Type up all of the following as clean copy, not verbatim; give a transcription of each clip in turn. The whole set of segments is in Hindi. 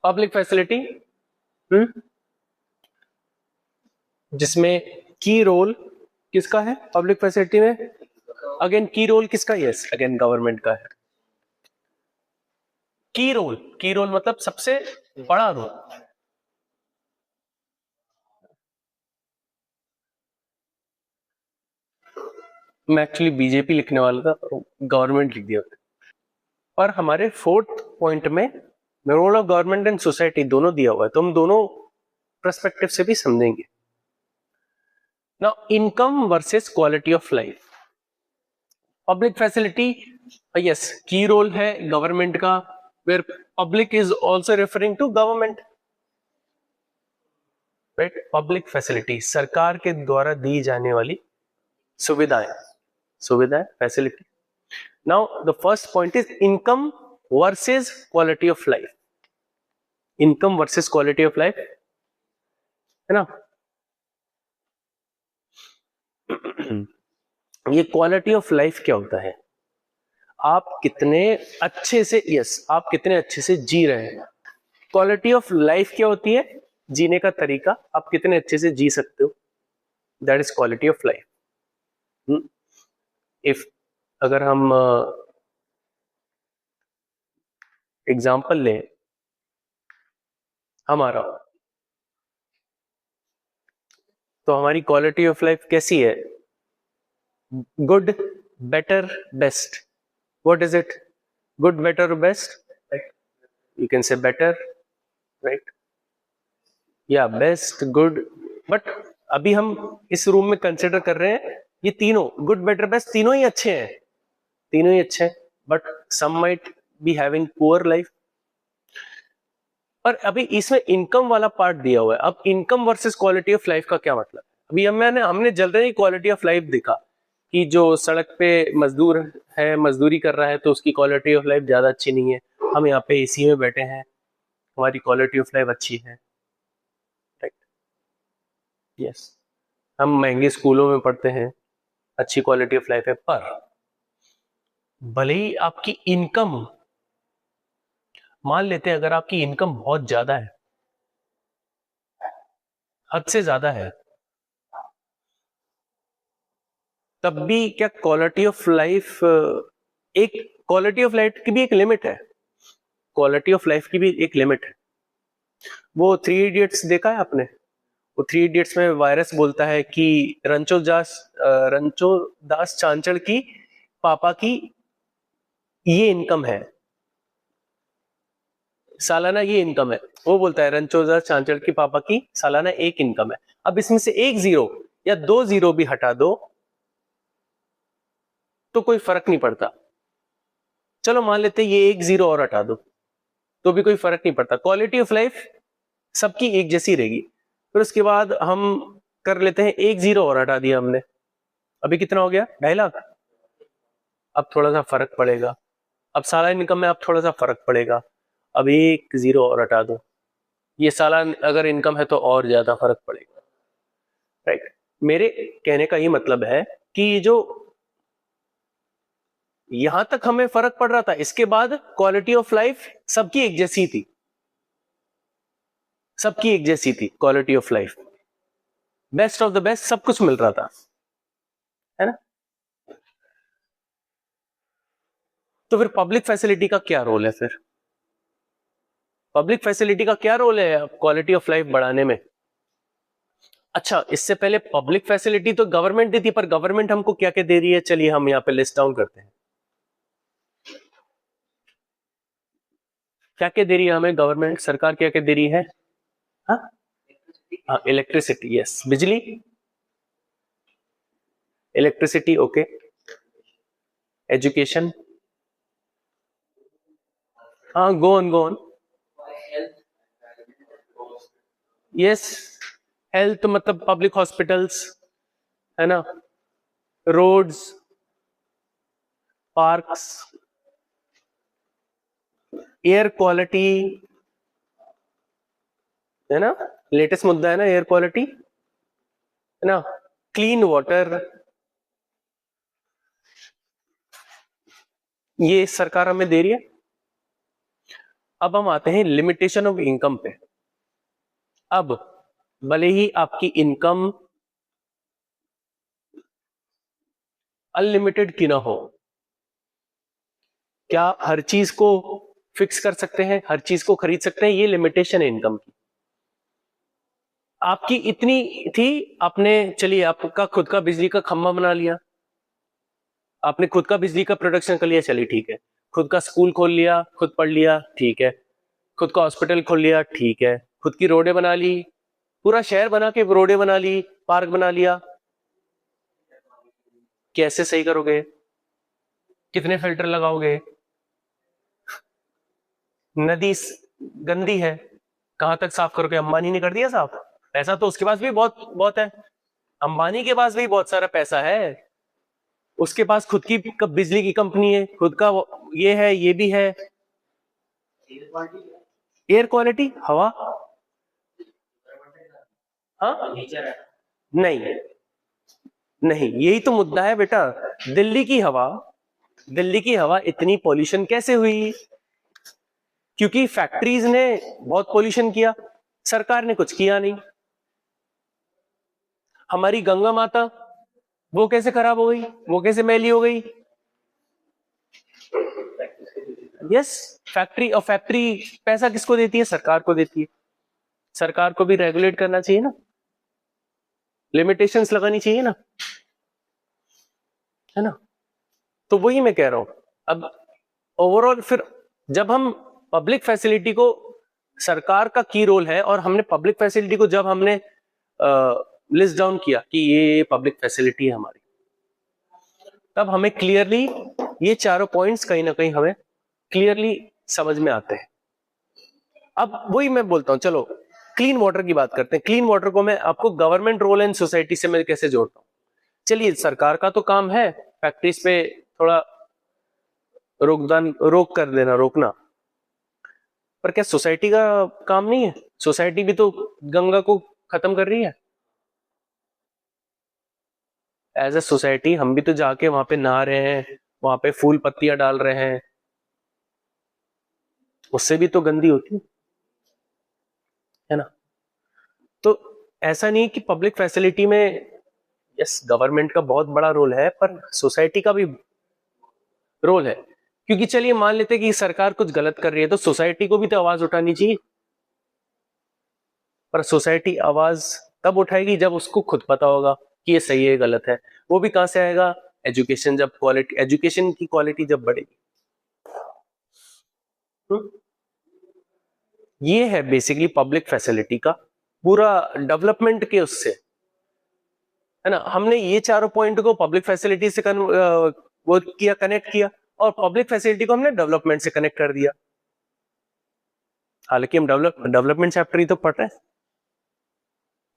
पब्लिक फैसिलिटी जिसमें की रोल किसका है पब्लिक फैसिलिटी में? अगेन की रोल किसका? यस, अगेन गवर्नमेंट का है। की रोल मतलब सबसे बड़ा रोल। मैं एक्चुअली बीजेपी लिखने वाला था, गवर्नमेंट लिख दिया। और हमारे फोर्थ पॉइंट में role of government and society दोनों दिया हुआ है, तो हम दोनों पर्सपेक्टिव से भी समझेंगे। Now income versus quality of life. Public facility, yes, की रोल है गवर्नमेंट का, where public is also referring to government, right. Public facility सरकार के द्वारा दी जाने वाली सुविधाएं facility. Now the first point is income versus quality of life. Income versus quality of life, है ना। ये क्वालिटी ऑफ लाइफ क्या होता है? आप कितने अच्छे से, यस, आप कितने अच्छे से जी रहे हैं। क्वालिटी ऑफ लाइफ क्या होती है? जीने का तरीका, आप कितने अच्छे से जी सकते हो, that is quality of life. If अगर हम एग्जाम्पल लें हमारा, तो हमारी क्वालिटी ऑफ लाइफ कैसी है? Good, better, best. What is it? Good, better, best? You can say better, right, या बेस्ट, गुड। बट अभी हम इस रूम में कंसिडर कर रहे हैं ये तीनों, गुड, बेटर, बेस्ट, तीनों ही अच्छे हैं, तीनों ही अच्छे हैं, but some might be having poor life. और अभी इसमें इनकम वाला पार्ट दिया हुआ है। अब income versus quality of life का क्या मतलब? अभी हमने जल्दी ही क्वालिटी ऑफ लाइफ देखा कि जो सड़क पे मजदूर है, मजदूरी कर रहा है, तो उसकी क्वालिटी ऑफ लाइफ ज्यादा अच्छी नहीं है। हम यहाँ पे एसी में बैठे हैं, हमारी क्वालिटी ऑफ लाइफ अच्छी है, राइट। यस, हम महंगे स्कूलों में पढ़ते हैं, अच्छी क्वालिटी ऑफ लाइफ है। पर भले ही आपकी इनकम, मान लेते हैं अगर आपकी इनकम बहुत ज्यादा है, हद से ज्यादा है, तब भी क्या क्वालिटी ऑफ लाइफ, एक क्वालिटी ऑफ लाइफ की भी एक लिमिट है, क्वालिटी ऑफ लाइफ की भी एक लिमिट है। वो थ्री इडियट्स देखा है आपने? वो थ्री इडियट्स में वायरस बोलता है कि रणछोड़ दास चांचड़ की पापा की ये इनकम है, सालाना ये इनकम है। वो बोलता है रणछोड़ दास चांचड़ की पापा की सालाना एक इनकम है। अब इसमें से एक जीरो या दो जीरो भी हटा दो तो कोई फर्क नहीं पड़ता। चलो मान लेते ये एक जीरो और हटा दो तो भी कोई फर्क नहीं पड़ता, क्वालिटी ऑफ लाइफ सबकी एक जैसी रहेगी। फिर उसके बाद हम कर लेते हैं, एक जीरो और हटा दिया हमने, अभी कितना हो गया? 2.5 लाख। अब थोड़ा सा फर्क पड़ेगा, अब सालाना इनकम में अब थोड़ा सा फर्क पड़ेगा, अब एक जीरो और हटा दो, ये सालाना अगर इनकम है तो और ज्यादा फर्क पड़ेगा, राइट। मेरे कहने का ये मतलब है कि जो यहां तक हमें फर्क पड़ रहा था, इसके बाद क्वालिटी ऑफ लाइफ सबकी एक जैसी थी, सबकी एक जैसी थी quality of life, best of the best, सब कुछ मिल रहा था, है ना। तो फिर पब्लिक फैसिलिटी का क्या रोल है? फिर पब्लिक फैसिलिटी का क्या रोल है क्वालिटी ऑफ लाइफ बढ़ाने में? अच्छा, इससे पहले पब्लिक फैसिलिटी तो गवर्नमेंट देती, पर गवर्नमेंट हमको क्या क्या दे रही है, चलिए हम यहाँ पे लिस्ट डाउन करते हैं। क्या क्या दे रही है हमें गवर्नमेंट, सरकार क्या क्या दे रही है? हाँ, इलेक्ट्रिसिटी, यस, बिजली, इलेक्ट्रिसिटी, ओके। एजुकेशन, हाँ, go on, go on. Yes, health मतलब पब्लिक हॉस्पिटल्स, है ना, रोड्स, पार्क्स, एयर क्वालिटी, है ना, लेटेस्ट मुद्दा है ना एयर क्वालिटी, है ना, क्लीन वाटर, ये सरकार हमें दे रही है। अब हम आते हैं लिमिटेशन ऑफ इनकम पे। अब भले ही आपकी इनकम अनलिमिटेड की ना हो, क्या हर चीज को फिक्स कर सकते हैं, हर चीज को खरीद सकते हैं? ये लिमिटेशन है इनकम की। आपकी इतनी थी, आपने चलिए आपका खुद का बिजली का खंभा बना लिया, आपने खुद का बिजली का प्रोडक्शन कर लिया, चलिए ठीक है। खुद का स्कूल खोल लिया, खुद पढ़ लिया, ठीक है। खुद का हॉस्पिटल खोल लिया, ठीक है। खुद की रोडें बना ली, पूरा शहर बना के रोडें बना ली, पार्क बना लिया। कैसे सही करोगे? कितने फिल्टर लगाओगे? नदी गंदी है, कहां तक साफ करोगे? अंबानी ने कर दिया साफ? पैसा तो उसके पास भी बहुत बहुत है, अंबानी के पास भी बहुत सारा पैसा है, उसके पास खुद की बिजली की कंपनी है, खुद का ये है, ये भी है। एयर क्वालिटी, हवा, हाँ नहीं नहीं, यही तो मुद्दा है बेटा। दिल्ली की हवा, दिल्ली की हवा इतनी पॉल्यूशन कैसे हुई? क्योंकि फैक्ट्रीज ने बहुत पॉल्यूशन किया, सरकार ने कुछ किया नहीं। हमारी गंगा माता, वो कैसे खराब हो गई, वो कैसे मैली हो गई? Yes, factory. और फैक्ट्री पैसा किसको देती है? सरकार को देती है। सरकार को भी रेगुलेट करना चाहिए ना, लिमिटेशंस लगानी चाहिए ना, है ना? तो वही मैं कह रहा हूं। अब ओवरऑल फिर जब हम पब्लिक फैसिलिटी को, सरकार का की रोल है, और हमने पब्लिक फैसिलिटी को जब हमने लिस्ट डाउन किया कि ये पब्लिक फैसिलिटी है हमारी, तब हमें क्लियरली ये चारों पॉइंट्स कहीं ना कहीं हमें क्लियरली समझ में आते हैं। अब वही मैं बोलता हूं, चलो क्लीन वाटर की बात करते हैं। क्लीन वाटर को मैं आपको गवर्नमेंट रोल एंड सोसाइटी से मैं कैसे जोड़ता हूं? चलिए, सरकार का तो काम है फैक्ट्रीज पे थोड़ा रोक कर देना, रोकना, पर क्या सोसाइटी का काम नहीं है? सोसाइटी भी तो गंगा को खत्म कर रही है। एज ए सोसाइटी हम भी तो जाके वहां पे नहा रहे हैं, वहां पे फूल पत्तियां डाल रहे हैं, उससे भी तो गंदी होती है ना? तो ऐसा नहीं कि पब्लिक फैसिलिटी में, यस गवर्नमेंट का बहुत बड़ा रोल है, पर सोसाइटी का भी रोल है। क्योंकि चलिए मान लेते कि सरकार कुछ गलत कर रही है, तो सोसाइटी को भी तो आवाज उठानी चाहिए। पर सोसाइटी आवाज तब उठाएगी जब उसको खुद पता होगा कि ये सही है, गलत है। वो भी कहां से आएगा? एजुकेशन, जब क्वालिटी, एजुकेशन की क्वालिटी जब बढ़ेगी। ये है बेसिकली पब्लिक फैसिलिटी का पूरा डेवलपमेंट के उससे, है ना? हमने ये चारों पॉइंट को पब्लिक फैसिलिटी से वो किया, कनेक्ट किया, और पब्लिक फैसिलिटी को हमने डेवलपमेंट से कनेक्ट कर दिया। हालांकि हम डेवलपमेंट चैप्टर ही तो पढ़ रहे हैं।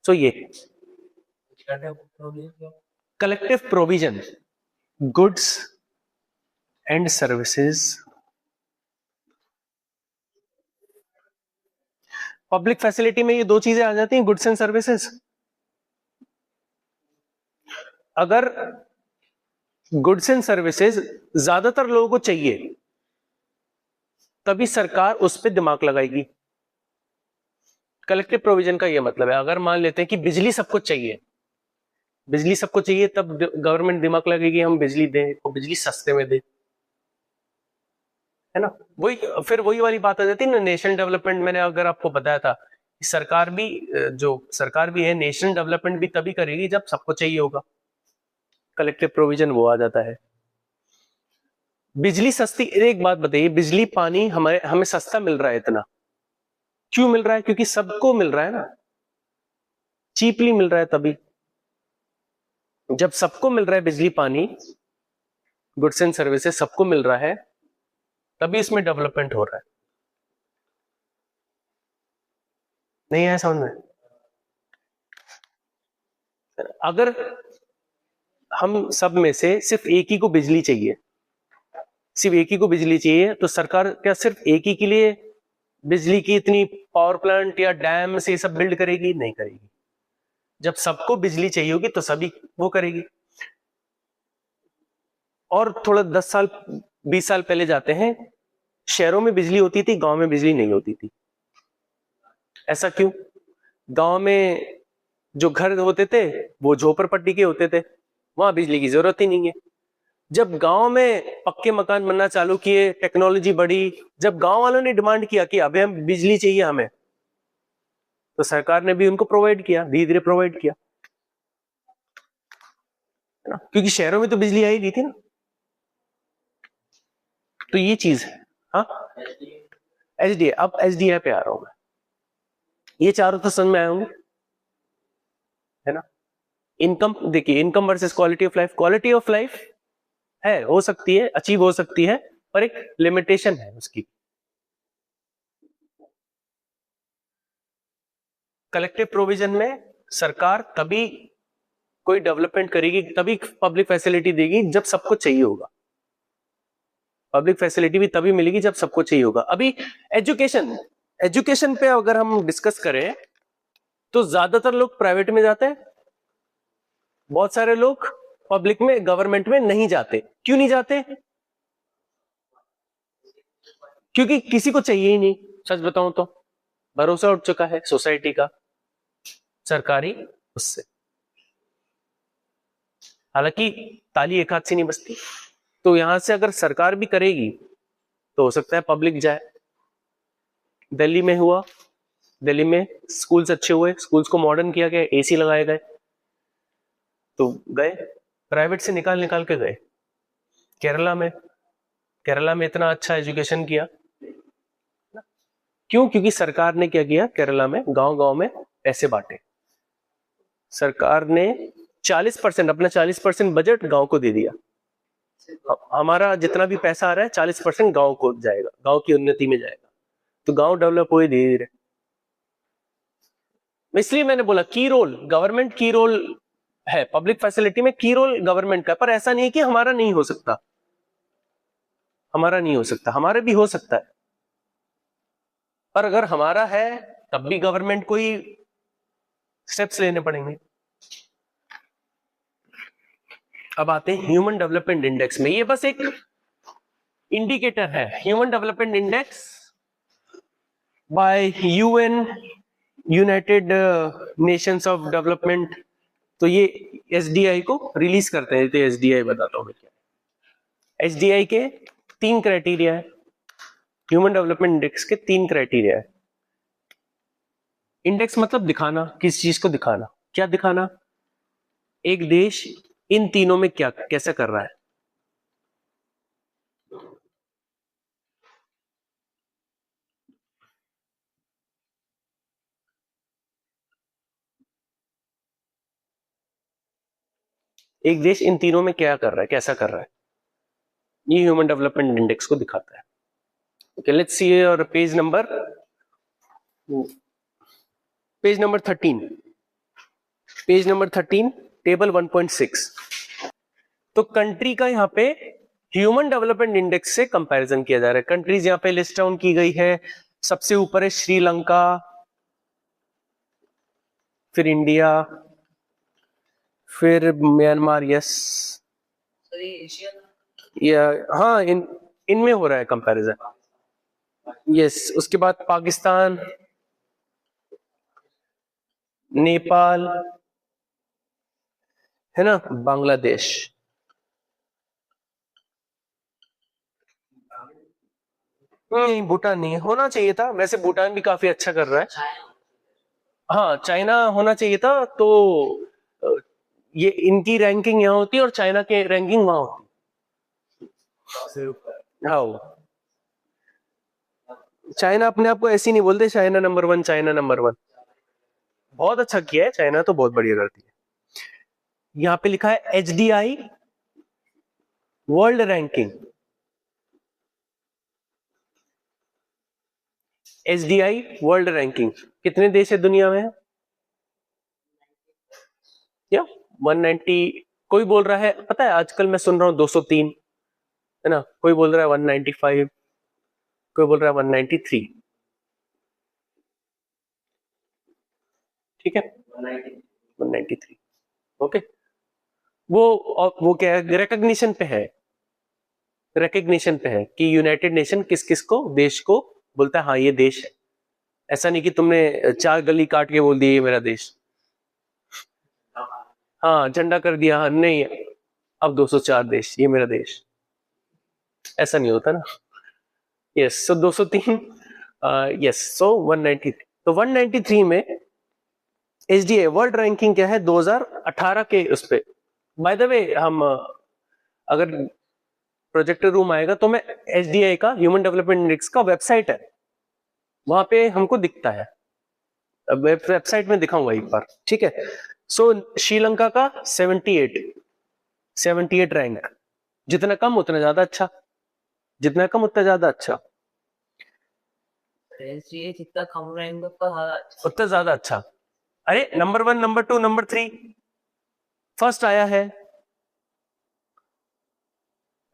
सो ये collective provision, goods and services. Public facility में ये दो चीजें आ जाती हैं, गुड्स एंड सर्विसेज। अगर गुड्स एंड सर्विसेज ज्यादातर लोगों को चाहिए, तभी सरकार उस पर दिमाग लगाएगी। कलेक्टिव प्रोविजन का ये मतलब है, अगर मान लेते हैं कि बिजली सबको चाहिए, बिजली सबको चाहिए, तब गवर्नमेंट दिमाग लगेगी हम बिजली दें, और बिजली सस्ते में दें, है ना? वही फिर वही वाली बात आ जाती है ना, नेशनल डेवलपमेंट। मैंने अगर आपको बताया था कि सरकार भी, जो सरकार भी है, नेशनल डेवलपमेंट भी तभी करेगी जब सबको चाहिए होगा। कलेक्टिव प्रोविजन वो आ जाता है। बिजली सस्ती, एक बात बताइए, बिजली पानी हमें सस्ता मिल रहा है इतना, क्यों मिल रहा है? क्योंकि सबको मिल रहा है ना, चीपली मिल रहा है। तभी जब सबको मिल रहा है बिजली पानी, गुड्स एंड सर्विसेज सबको मिल रहा है, तभी इसमें डेवलपमेंट हो रहा है। नहीं आया समझ में? अगर हम सब में से सिर्फ एक ही को बिजली चाहिए, सिर्फ एक ही को बिजली चाहिए, तो सरकार क्या सिर्फ एक ही के लिए बिजली की इतनी पावर प्लांट या डैम से सब बिल्ड करेगी? नहीं करेगी। जब सबको बिजली चाहिए होगी तो सभी वो करेगी। और थोड़ा 10 साल 20 साल पहले जाते हैं, शहरों में बिजली होती थी, गांव में बिजली नहीं होती थी। ऐसा क्यों? गांव में जो घर होते थे वो झोपड़पट्टी के होते थे, वहां बिजली की जरूरत ही नहीं है। जब गांव में पक्के मकान बनना चालू किए, टेक्नोलॉजी बढ़ी, जब गांव वालों ने डिमांड किया कि अबे हम बिजली चाहिए हमें, तो सरकार ने भी उनको प्रोवाइड किया, धीरे धीरे प्रोवाइड किया, है ना? क्योंकि शहरों में तो बिजली आई नहीं थी ना। तो ये चीज है। हाँ, एचडीआई। अब एचडीआई पे आ रहा हूं मैं। ये चारों तो समझ में आए होंगे, है ना? इनकम देखिए, income versus quality of life. Quality of life है, हो सकती है, अचीव हो सकती है, पर एक लिमिटेशन है उसकी। कलेक्टिव प्रोविजन में सरकार तभी कोई डेवलपमेंट करेगी, तभी पब्लिक फैसिलिटी देगी जब सबको चाहिए होगा। पब्लिक फैसिलिटी भी तभी मिलेगी जब सबको चाहिए होगा। अभी एजुकेशन, एजुकेशन पे अगर हम डिस्कस करें तो ज्यादातर लोग प्राइवेट में जाते हैं, बहुत सारे लोग पब्लिक में, गवर्नमेंट में नहीं जाते। क्यों नहीं जाते? क्योंकि किसी को चाहिए ही नहीं। सच बताऊं तो भरोसा उठ चुका है सोसाइटी का सरकारी उससे। हालांकि ताली एक हाथ से नहीं बजती, तो यहां से अगर सरकार भी करेगी तो हो सकता है पब्लिक जाए। दिल्ली में हुआ, दिल्ली में स्कूल्स अच्छे हुए, स्कूल्स को मॉडर्न किया गया, एसी लगाए गए, तो गए, प्राइवेट से निकाल निकाल के गए। केरला में, केरला में इतना अच्छा एजुकेशन किया, क्यों? क्योंकि सरकार ने क्या किया, केरला में गांव गांव में पैसे बांटे। सरकार ने 40%, अपना 40% बजट गांव को दे दिया। हमारा जितना भी पैसा आ रहा है 40% गांव को जाएगा, गांव की उन्नति में जाएगा, तो गांव डेवलप हुए धीरे धीरे। इसलिए मैंने बोला की रोल, गवर्नमेंट की रोल है पब्लिक फैसिलिटी में, की रोल गवर्नमेंट का। पर ऐसा नहीं है कि हमारा नहीं हो सकता, हमारा नहीं हो सकता, हमारा भी हो सकता है। पर अगर हमारा है तब भी गवर्नमेंट को ही स्टेप्स लेने पड़ेंगे। अब आते हैं ह्यूमन डेवलपमेंट इंडेक्स में। ये बस एक इंडिकेटर है, human development index bye UN, United Nations of development. तो ये एसडीआई को रिलीज करते हैं। तो एसडीआई बताता हूं मैं क्या है। एसडीआई के 3 क्राइटेरिया है, ह्यूमन डेवलपमेंट इंडेक्स के 3 क्राइटेरिया है। इंडेक्स मतलब दिखाना, किस चीज को दिखाना, क्या दिखाना, एक देश इन तीनों में क्या कैसा कर रहा है। एक देश इन तीनों में क्या कर रहा है, कैसा कर रहा है, ये ह्यूमन डेवलपमेंट इंडेक्स को दिखाता है। Okay, let's see your page number 13, page number 13, table 1.6। तो कंट्री का यहाँ पे ह्यूमन डेवलपमेंट इंडेक्स से कंपैरिजन किया जा रहा है। कंट्रीज यहाँ पे लिस्ट डाउन की गई है। सबसे ऊपर है श्रीलंका, फिर इंडिया, फिर म्यांमार। यस, या हाँ, इनमें हो रहा है कंपैरिजन। यस, उसके बाद पाकिस्तान, नेपाल, है ना, बांग्लादेश। नहीं, भूटान नहीं है, होना चाहिए था वैसे, भूटान भी काफी अच्छा कर रहा है। हाँ, चाइना होना चाहिए था। तो अ, ये इनकी रैंकिंग यहाँ होती है और चाइना के रैंकिंग वहां होती है। हाँ, चाइना अपने आप को ऐसे ही नहीं बोलते चाइना नंबर 1, चाइना नंबर 1। बहुत अच्छा किया है चाइना, तो बहुत बढ़िया करती है। यहाँ पे लिखा है HDI world ranking. HDI world ranking, कितने देश है दुनिया में? या 190, कोई बोल रहा है, पता है आजकल मैं सुन रहा हूँ 203, है ना, कोई बोल रहा है 195, कोई बोल रहा है 193। ठीक है, 193। ओके, वो क्या है, रिकॉग्निशन पे है। रिकग्निशन पे है कि यूनाइटेड नेशन किस किस को देश को बोलता है हाँ ये देश है। ऐसा नहीं कि तुमने 4 गली काट के बोल दिया ये मेरा देश, हाँ झंडा कर दिया, हाँ नहीं अब 204 देश ये मेरा देश, ऐसा नहीं होता ना। Yes so 203 yes so 193। तो 193 में एसडीए वर्ल्ड रैंकिंग क्या है 2018 के उस पे। बाय द वे हम अगर प्रोजेक्टर रूम आएगा तो मैं एसडीए का ह्यूमन डेवलपमेंट इंडेक्स का वेबसाइट है वहां पे हमको दिखता है, वेबसाइट में दिखाऊंगा एक बार, ठीक है। सो श्रीलंका का 78 रैंक, जितना कम उतना ज्यादा अच्छा, जितना कम उतना ज्यादा अच्छा, जितना कम रैंक उतना ज्यादा अच्छा। अरे नंबर 1 नंबर 2 नंबर 3 फर्स्ट आया है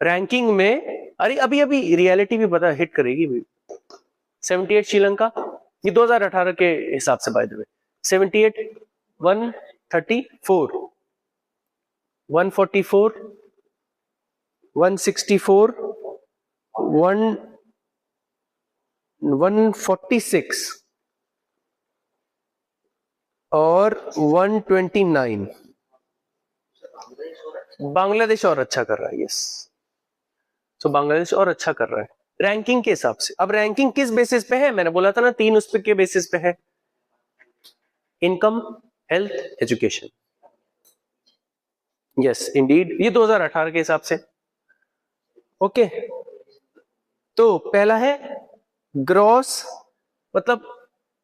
रैंकिंग में। अरे अभी अभी रियलिटी भी पता हिट करेगी भी। 78 श्रीलंका, ये 2018 के हिसाब से बाय द वे 78 134 144 164 146 और 129। बांग्लादेश और अच्छा कर रहा है, यस। तो बांग्लादेश और अच्छा कर रहा है रैंकिंग के हिसाब से। अब रैंकिंग किस बेसिस पे है, मैंने बोला था ना 3 उस पे के बेसिस पे है, income, health, education. Yes Indeed, ये 2018 के हिसाब से। ओके तो पहला है ग्रॉस, मतलब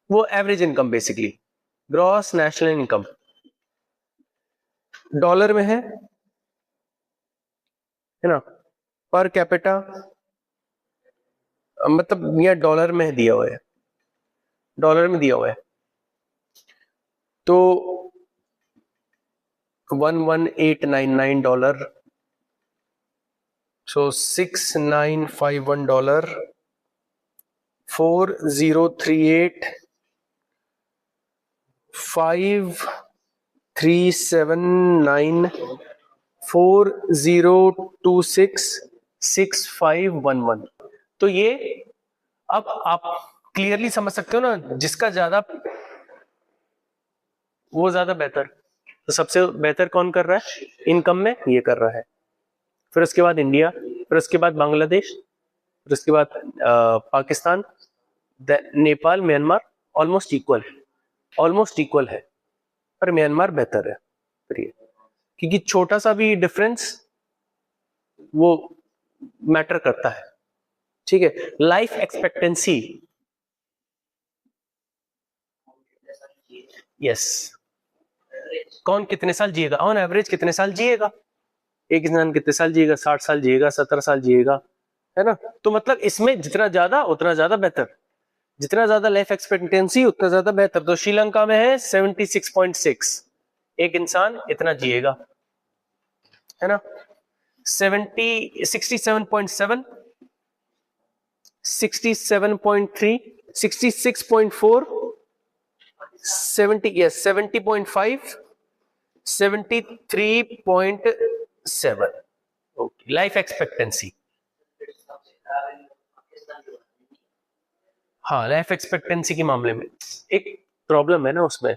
वो average income basically, gross national income dollar में है ना, पर कैपिटा, मतलब यह डॉलर में दिया हुआ है, डॉलर में दिया हुआ है। तो 11899 डॉलर, सो 6951 डॉलर, 4038 5379 4026 6511। तो ये अब आप क्लियरली समझ सकते हो ना, जिसका ज्यादा वो ज्यादा बेहतर। तो सबसे बेहतर कौन कर रहा है इनकम में, ये कर रहा है। फिर उसके बाद इंडिया, फिर उसके बाद बांग्लादेश, फिर उसके बाद Pakistan, Nepal, Myanmar almost equal है, ऑलमोस्ट इक्वल है, पर म्यांमार बेहतर है। फिर ये क्योंकि छोटा सा भी डिफरेंस वो मैटर करता है, ठीक है। लाइफ एक्सपेक्टेंसी, यस, कौन कितने साल जिएगा, ऑन एवरेज कितने साल जिएगा, एक इंसान कितने साल जिएगा, 60 साल जिएगा, 17 साल जिएगा, है ना। तो मतलब इसमें जितना ज्यादा उतना ज्यादा बेहतर, जितना ज्यादा लाइफ एक्सपेक्टेंसी उतना ज्यादा बेहतर। तो श्रीलंका में है 76.6, एक इंसान इतना जिएगा, है ना। 67.7, 67.3, 66.4, 70, yes 70.5, 73.7। ओके लाइफ एक्सपेक्टेंसी, हाँ लाइफ एक्सपेक्टेंसी के मामले में एक प्रॉब्लम है ना उसमें,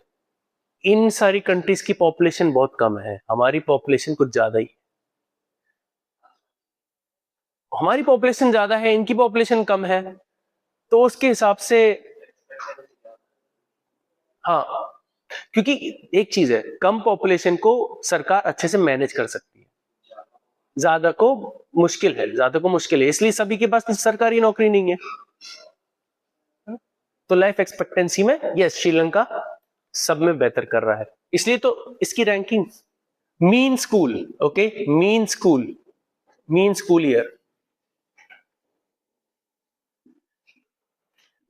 इन सारी कंट्रीज की पॉपुलेशन बहुत कम है, हमारी पॉपुलेशन कुछ ज्यादा ही, हमारी पॉपुलेशन ज्यादा है इनकी पॉपुलेशन कम है, तो उसके हिसाब से हाँ, क्योंकि एक चीज है कम पॉपुलेशन को सरकार अच्छे से मैनेज कर सकती है, ज्यादा को मुश्किल है, ज्यादा को मुश्किल है, इसलिए सभी के पास सरकारी नौकरी नहीं है। तो लाइफ एक्सपेक्टेंसी में यस श्रीलंका सब में बेहतर कर रहा है, इसलिए तो इसकी ranking mean school, okay mean school, mean school year,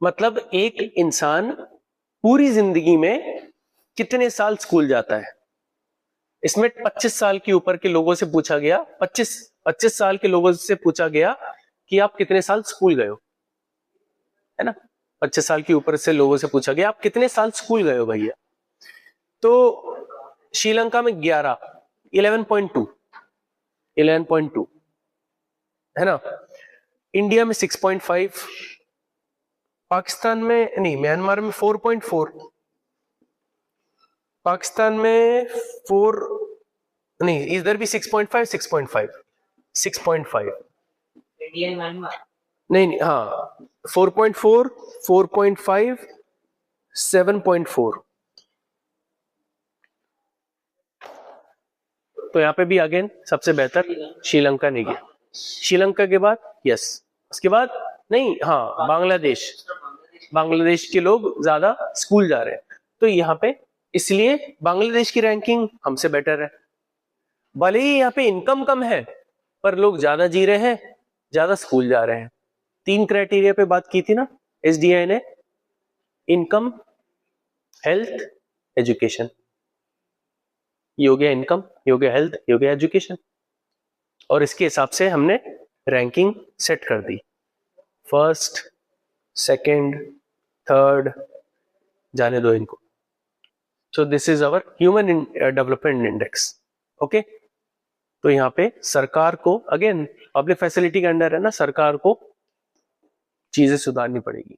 मतलब एक इंसान पूरी जिंदगी में कितने साल स्कूल जाता है। इसमें 25 साल के ऊपर के लोगों से पूछा गया, 25 साल के लोगों से पूछा गया कि आप कितने साल स्कूल गए हो, है ना। 25 साल के ऊपर से लोगों से पूछा गया आप कितने साल स्कूल गए हो भैया। तो श्रीलंका में 11, 11.2, है ना। इंडिया में 6.5, पाकिस्तान में नहीं, म्यांमार में 4.4, पाकिस्तान में 4 नहीं, इधर भी 6.5 6.5 इंडियन म्यांमार नहीं, हाँ 4.4 4.5 7.4। तो यहाँ पे भी अगेन सबसे बेहतर श्रीलंका नहीं गया। श्रीलंका के बाद यस, उसके बाद नहीं, हाँ बांग्लादेश के लोग ज्यादा स्कूल जा रहे हैं, तो यहाँ पे इसलिए बांग्लादेश की रैंकिंग हमसे बेटर है। भले ही यहाँ पे इनकम कम है पर लोग ज्यादा जी रहे हैं, ज्यादा स्कूल जा रहे हैं। 3 क्राइटेरिया पे बात की थी ना एसडीआई ने, इनकम, हेल्थ, एजुकेशन। ये हो गया इनकम, ये हो गया हेल्थ, ये हो गया एजुकेशन, और इसके हिसाब से हमने रैंकिंग सेट कर दी, फर्स्ट, सेकंड, थर्ड, जाने दो इनको। So this is our human development index. Okay, तो यहाँ पे सरकार को, अगेन पब्लिक फैसिलिटी के अंडर है ना, सरकार को चीजें सुधारनी पड़ेगी।